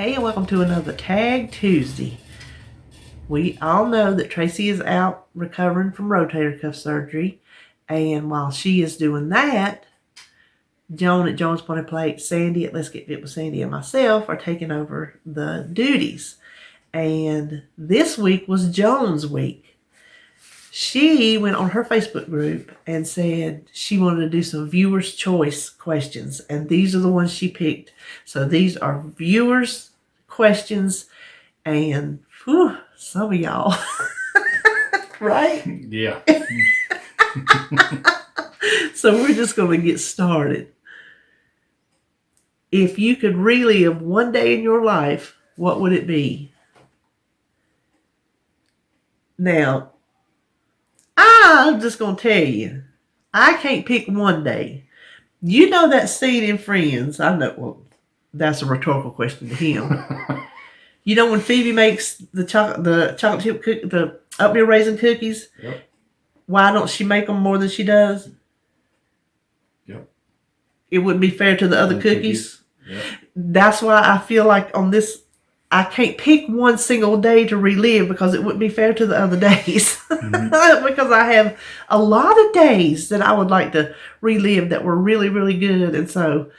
Hey, and welcome to another Tag Tuesday. We all know that Tracy is out recovering from rotator cuff surgery, and while she is doing that, Joan at Joan's Point Plate, Sandy at Let's Get Fit with Sandy, and myself are taking over the duties. And this week was Joan's week. She went on her Facebook group and said she wanted to do some viewers' choice questions, and these are the ones she picked. So these are viewers' questions, and some of y'all, right? Yeah. So we're just going to get started. If you could relive one day in your life, what would it be? Now, I'm just going to tell you, I can't pick one day. You know that scene in Friends? I know, well, that's a rhetorical question to him. You know when Phoebe makes the chocolate chip cookie, the oatmeal raisin cookies? Yep. Why don't she make them more than she does? Yep. It wouldn't be fair to the other cookies. Yep. That's why I feel like on this, I can't pick one single day to relive because it wouldn't be fair to the other days. Mm-hmm. Because I have a lot of days that I would like to relive that were really, really good. And so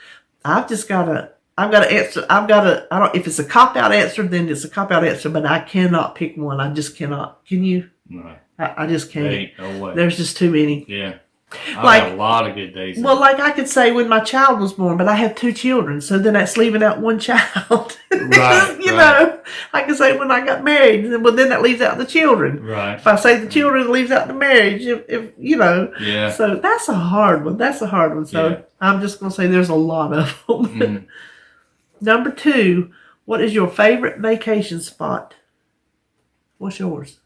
I've got to answer. I don't, if it's a cop-out answer, then it's a cop-out answer, but I cannot pick one. I just cannot. Can you? No. I just can't. Ain't no way. There's just too many. Yeah. I have a lot of good days. Well, like I could say when my child was born, but I have 2 children, so then that's leaving out one child. Right. You know, I can say when I got married, well, then that leaves out the children. Right. If I say the children, it leaves out the marriage. If you know. Yeah. So that's a hard one. So yeah. I'm just going to say there's a lot of them. Mm. Number 2, what is your favorite vacation spot? What's yours?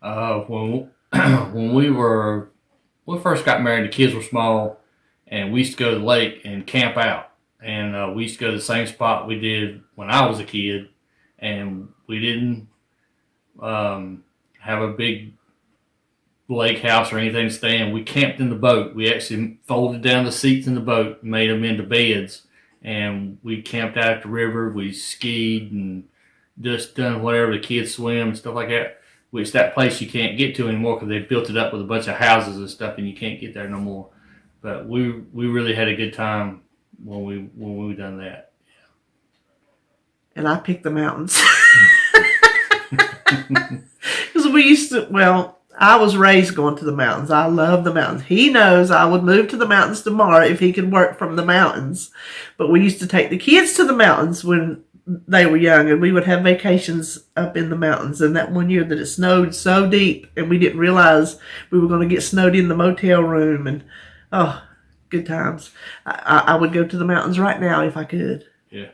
When we first got married, the kids were small, and we used to go to the lake and camp out. And we used to go to the same spot we did when I was a kid, and we didn't have a big lake house or anything to stay in. We camped in the boat. We actually folded down the seats in the boat, made them into beds, and we camped out at the river. We skied and just done whatever, the kids swim and stuff like that. Which that place you can't get to anymore because they built it up with a bunch of houses and stuff, and you can't get there no more. But we really had a good time when we done that. Yeah. And I picked the mountains because we used to. Well, I was raised going to the mountains. I love the mountains. He knows I would move to the mountains tomorrow if he could work from the mountains. But we used to take the kids to the mountains when they were young, and we would have vacations up in the mountains. And that one year that it snowed so deep and we didn't realize we were going to get snowed in the motel room, and good times. I would go to the mountains right now if I could. Yeah.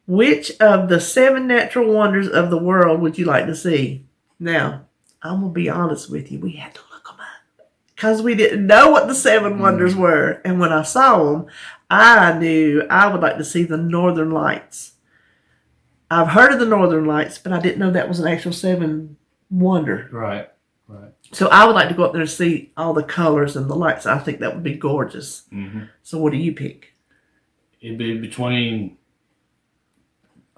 Which of the 7 natural wonders of the world would you like to see? Now, I'm going to be honest with you. We had to look them up because we didn't know what the 7 wonders were. And when I saw them, I knew I would like to see the Northern Lights. I've heard of the Northern Lights, but I didn't know that was an actual 7 wonder. Right. So I would like to go up there and see all the colors and the lights. I think that would be gorgeous. Mm-hmm. So what do you pick? It'd be between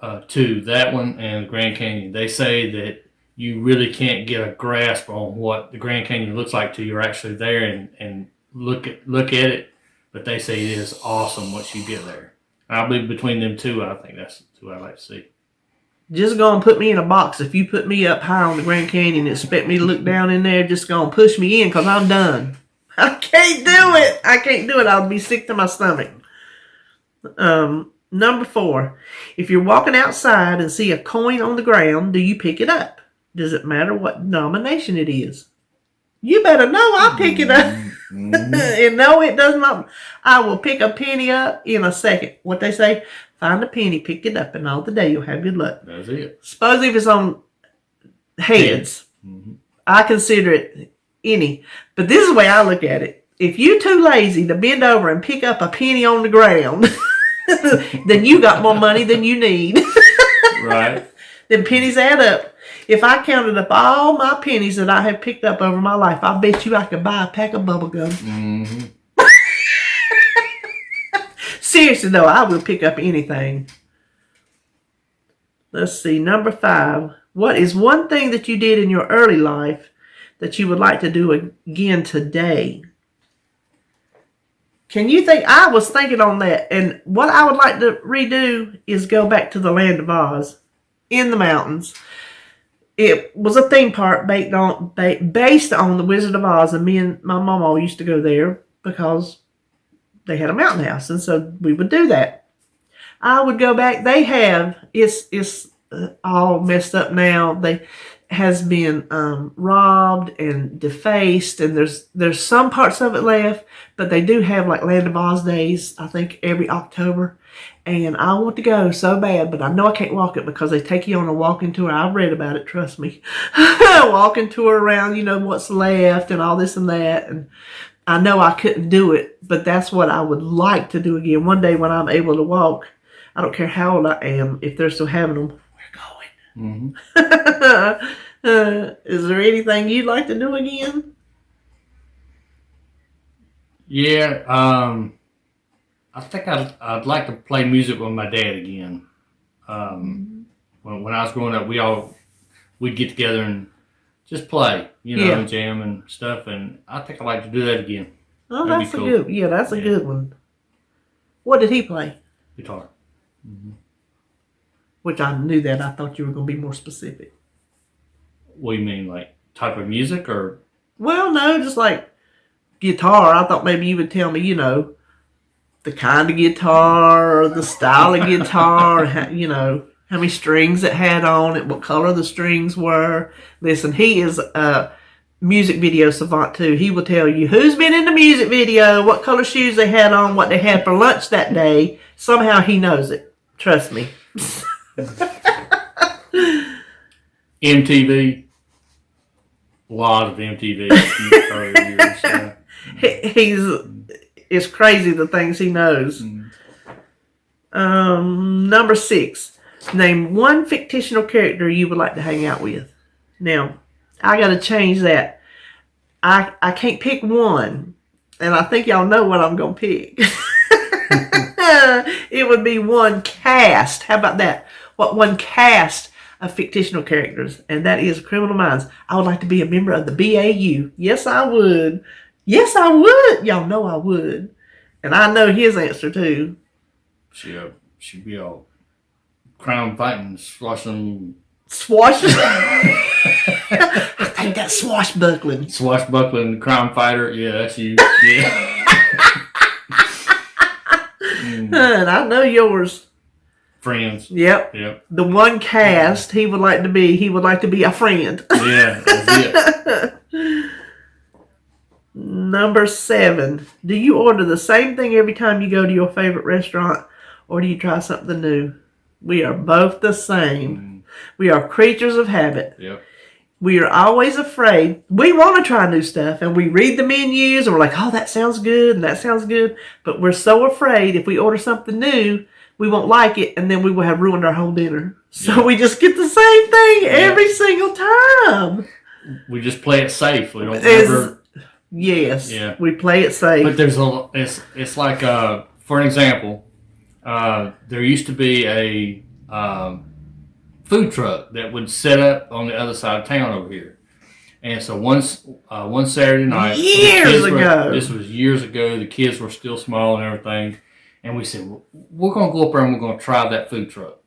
2, that one and the Grand Canyon. They say that you really can't get a grasp on what the Grand Canyon looks like till you're actually there and look at it. But they say it is awesome once you get there. I'll be between them 2. I think that's who I'd like to see. Just go and put me in a box. If you put me up high on the Grand Canyon and expect me to look down in there, just go and push me in because I'm done. I can't do it. I'll be sick to my stomach. Number 4. If you're walking outside and see a coin on the ground, do you pick it up? Does it matter what denomination it is? You better know I'll pick it up. Mm-hmm. And no, it does not. I will pick a penny up in a second. What they say, find a penny, pick it up, and all the day you'll have good luck. That's it. Suppose if it's on heads, mm-hmm. I consider it any. But this is the way I look at it. If you're too lazy to bend over and pick up a penny on the ground, then you got more money than you need. Right. Then pennies add up. If I counted up all my pennies that I have picked up over my life, I bet you I could buy a pack of bubble gum. Mm-hmm. Seriously though, I will pick up anything. Let's see, number 5. What is one thing that you did in your early life that you would like to do again today? Can you think? I was thinking on that, and what I would like to redo is go back to the Land of Oz in the mountains. It was a theme park based on the Wizard of Oz, and me and my mom all used to go there because they had a mountain house, and so we would do that. I would go back. They have it's all messed up now. They has been robbed and defaced, and there's some parts of it left, but they do have like Land of Oz days, I think every October, and I want to go so bad, but I know I can't walk it because they take you on a walking tour. I've read about it, trust me. Walking tour around, what's left and all this and that, and I know I couldn't do it, but that's what I would like to do again one day when I'm able to walk. I don't care how old I am, if they're still having them, we're going. Mm-hmm. Is there anything you'd like to do again? Yeah, I think I'd like to play music with my dad again. When I was growing up, we'd get together and just play, jam and stuff, and I think I'd like to do that again. Oh, that's cool. That's a good one. What did he play? Guitar. Mm-hmm. Which I knew that. I thought you were going to be more specific. What do you mean, like type of music or? Well, no, just like guitar. I thought maybe you would tell me, the kind of guitar or the style of guitar, how many strings it had on it, what color the strings were. Listen, he is a music video savant too. He will tell you who's been in the music video, what color shoes they had on, what they had for lunch that day. Somehow he knows it. Trust me. MTV. A lot of MTV. It's crazy the things he knows. Number 6. Name one fictional character you would like to hang out with. Now, I got to change that. I can't pick one, and I think y'all know what I'm going to pick. It would be one cast. How about that? What one cast of fictional characters, and that is Criminal Minds. I would like to be a member of the BAU. Yes, I would. Yes, I would. Y'all know I would. And I know his answer, too. She'd be all crime fighting, swashing. I think that's swashbuckling. Swashbuckling crime fighter. Yeah, that's you. Yeah. And I know yours. Friends. Yep. The one cast he would like to be a friend. Yeah, that's it. Number 7. Do you order the same thing every time you go to your favorite restaurant, or do you try something new? We are both the same. We are creatures of habit. Yep. We are always afraid. We want to try new stuff, and we read the menus, and we're like, oh, that sounds good, and that sounds good. But we're so afraid if we order something new, we won't like it, and then we will have ruined our whole dinner. So we just get the same thing every single time. We just play it safe. We don't ever... Yes. Yeah. We play it safe. But it's like, for an example, there used to be a food truck that would set up on the other side of town over here. And so one Saturday night, this was years ago, the kids were still small and everything, and we said, we're going to go up there and we're going to try that food truck.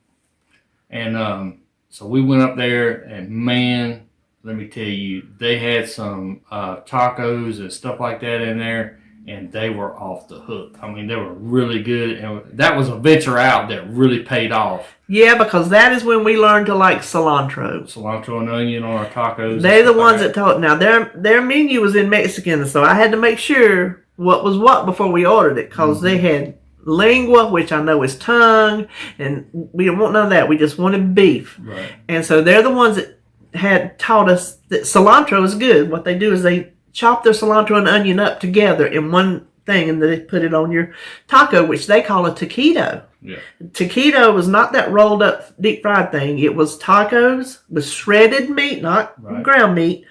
And so we went up there, and man, let me tell you, they had some tacos and stuff like that in there, and they were off the hook. I mean, they were really good, and that was a venture out that really paid off. Yeah, because that is when we learned to like cilantro. Cilantro and onion on our tacos. They're the ones that told. Now, their menu was in Mexican, so I had to make sure what was what before we ordered it, because they had lingua, which I know is tongue, and we don't want none of that. We just wanted beef. Right. And so they're the ones that had taught us that cilantro is good. What they do is they chop their cilantro and onion up together in one thing, and then they put it on your taco, which they call a taquito. Yeah. Taquito was not that rolled up deep fried thing. It was tacos with shredded meat, not ground meat,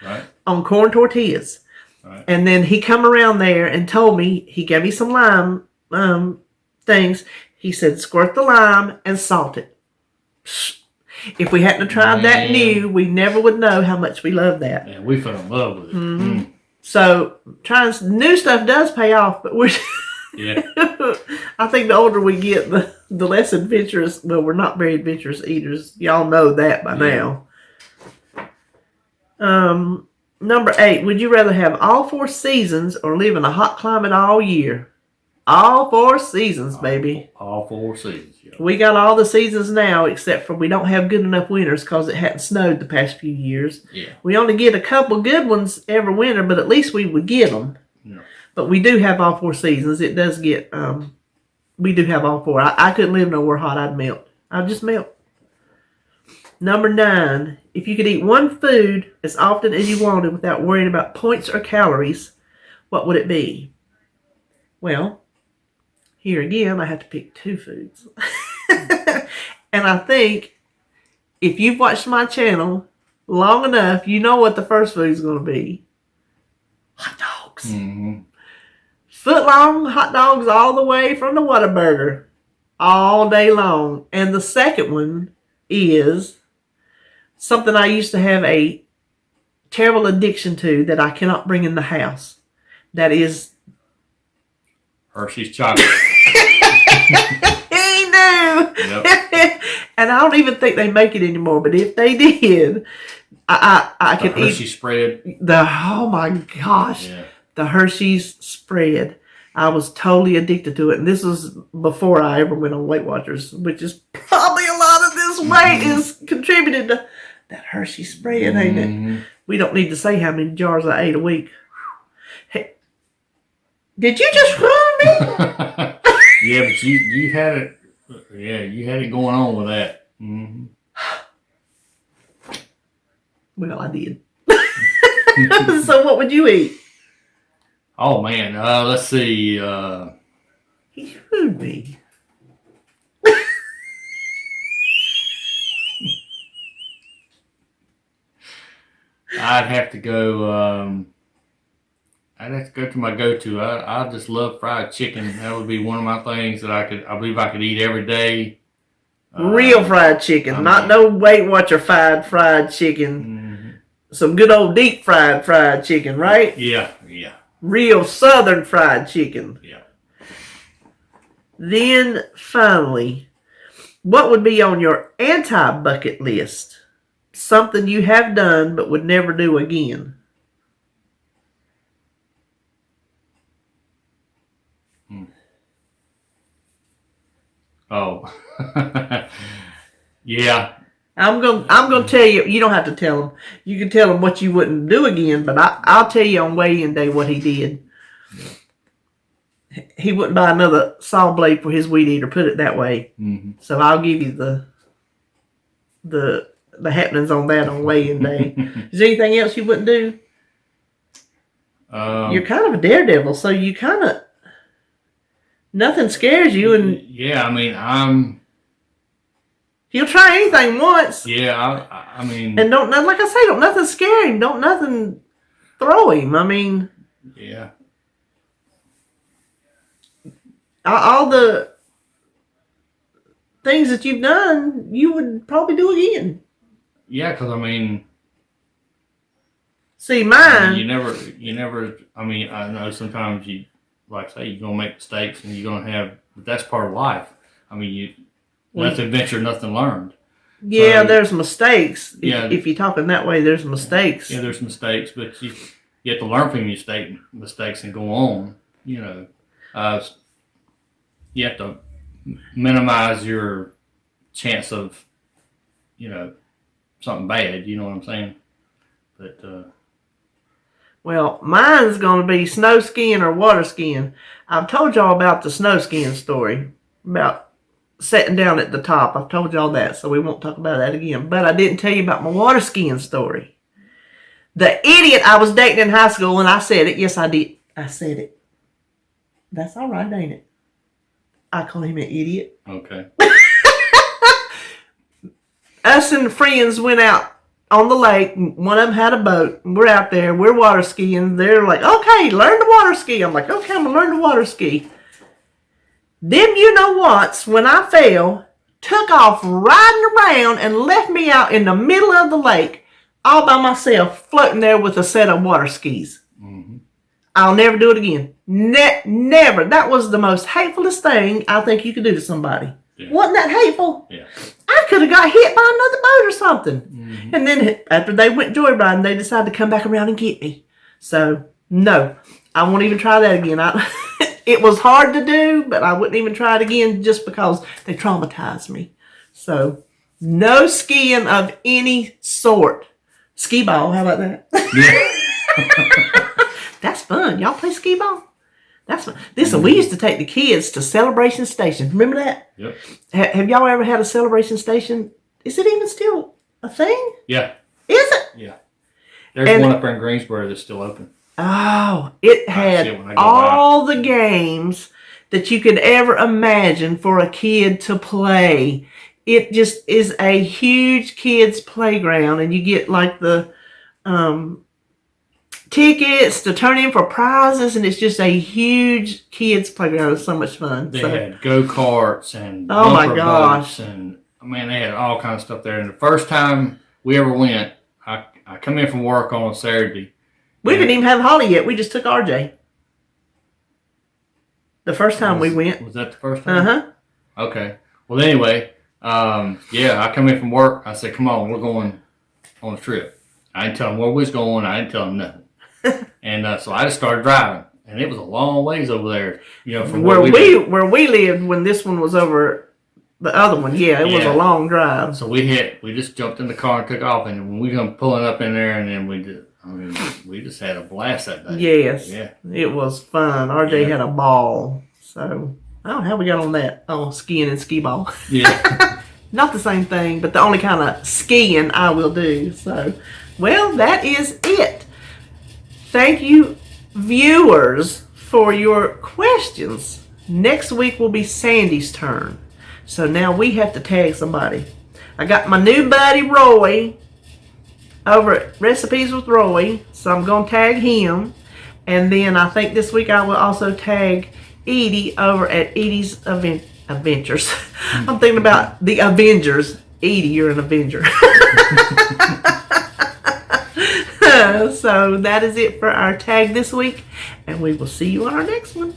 on corn tortillas. Right. And then he come around there and told me, he gave me some lime things. He said squirt the lime and salt it. If we hadn't tried that new, we never would know how much we love that. Yeah, we fell in love with it. Mm-hmm. So trying new stuff does pay off, but we're yeah. I think the older we get, the less adventurous. Well, we're not very adventurous eaters. Y'all know that by now. Number 8. Would you rather have all 4 seasons or live in a hot climate all year? All 4 seasons, baby. All 4 seasons. Yeah. We got all the seasons now, except for we don't have good enough winters because it hadn't snowed the past few years. Yeah. We only get a couple good ones every winter, but at least we would get them. Yeah. But we do have all 4 seasons. It does get, we do have all 4. I couldn't live nowhere hot. I'd melt. I'd just melt. Number 9. If you could eat one food as often as you wanted without worrying about points or calories, what would it be? Well, here again, I have to pick 2 foods. And I think if you've watched my channel long enough, you know what the first food is going to be. Hot dogs. Mm-hmm. Foot long hot dogs all the way from the Whataburger. All day long. And the second one is something I used to have a terrible addiction to that I cannot bring in the house. That is Hershey's chocolate. He knew. Yep. And I don't even think they make it anymore. But if they did, I could eat Hershey spread. Oh my gosh, the Hershey's spread. I was totally addicted to it, and this was before I ever went on Weight Watchers, which is probably a lot of this weight is contributed to that Hershey spread, ain't it? We don't need to say how many jars I ate a week. Hey, did you just run me? Yeah, but you had it. Yeah, you had it going on with that. Mm-hmm. Well, I did. So what would you eat? Oh, man. Let's see. He food me. I'd have to go. I'd have to go to my go-to. I just love fried chicken. That would be one of my things that I believe I could eat every day. Real fried chicken, not no Weight Watcher fried chicken. Mm-hmm. Some good old deep fried chicken, right? Yeah. Real southern fried chicken. Yeah. Then finally, what would be on your anti-bucket list? Something you have done but would never do again. Oh. Yeah. I'm gonna tell you. You don't have to tell him. You can tell him what you wouldn't do again. But I'll tell you on weigh-in day what he did. He wouldn't buy another saw blade for his weed eater. Put it that way. Mm-hmm. So I'll give you the happenings on that on weigh-in day. Is there anything else you wouldn't do? You're kind of a daredevil, so you kind of nothing scares you. And yeah, I mean he'll try anything once. Yeah, I mean, and don't like I say, don't nothing scare him. Don't nothing throw him. I mean, yeah. All the things that you've done, you would probably do again. Yeah, because I mean, see, mine. You never. I mean, I know sometimes you, like I say, you're gonna make mistakes, and you're gonna have. But that's part of life. I mean, nothing ventured, nothing learned. Yeah, so, there's mistakes. Yeah, if you're talking that way, there's mistakes. Yeah, there's mistakes, but you have to learn from your mistakes and go on. You know, you have to minimize your chance of, something bad. You know what I'm saying? But well, mine's going to be snow skiing or water skiing. I've told y'all about the snow skiing story about sitting down at the top. I've told y'all that, so we won't talk about that again. But I didn't tell you about my water skiing story. The idiot I was dating in high school, and I said it. Yes, I did. I said it. That's all right, ain't it? I call him an idiot. Okay. Us and friends went out on the lake. One of them had a boat. We're out there. We're water skiing. They're like, okay, learn to water ski. I'm like, okay, I'm going to learn to water ski. Them you-know-whats, when I fell, took off riding around and left me out in the middle of the lake all by myself, floating there with a set of water skis. Mm-hmm. I'll never do it again. Never. That was the most hatefulest thing I think you could do to somebody. Yeah. Wasn't that hateful? Yeah. I could have got hit by another boat or something. Mm-hmm. And then after they went joyriding, they decided to come back around and get me. So, no. I won't even try that again. It was hard to do, but I wouldn't even try it again just because they traumatized me. So, no skiing of any sort. Skee ball, how about that? Yeah. That's fun. Y'all play skee ball? That's fun. Listen, we used to take the kids to Celebration Station. Remember that? Yep. Have y'all ever had a Celebration Station? Is it even still a thing? Yeah. Is it? Yeah. There's one up there in Greensboro that's still open. Oh, it had all the games that you could ever imagine for a kid to play. It just is a huge kids playground, and you get like the tickets to turn in for prizes, and it's just a huge kids playground. It's so much fun. They had go-karts and oh my gosh, and man, they had all kinds of stuff there. And the first time we ever went, I come in from work on a Saturday. We didn't even have Holly yet. We just took RJ. The first time we went. Was that the first time? Uh-huh. Okay. Well, anyway, I come in from work. I said, come on, we're going on a trip. I didn't tell them where we was going. I didn't tell them nothing. And so I just started driving. And it was a long ways over there, from where we lived when this one was over the other one. Yeah, it was a long drive. So we just jumped in the car and took off. And when we come pulling up in there, and then we just had a blast that day. Yes. Yeah. It was fun. RJ had a ball. So, I don't know how we got on that. Oh, skiing and skee ball. Yeah. Not the same thing, but the only kind of skiing I will do. So, well, that is it. Thank you, viewers, for your questions. Next week will be Sandy's turn. So now we have to tag somebody. I got my new buddy, Roy, over at Recipes with Roy, so I'm going to tag him. And then I think this week I will also tag Edie over at Edie's Adventures. I'm thinking about the Avengers. Edie, you're an Avenger. So that is it for our tag this week, and we will see you on our next one.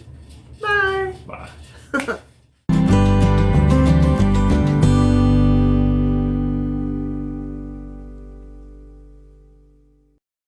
Bye. Bye.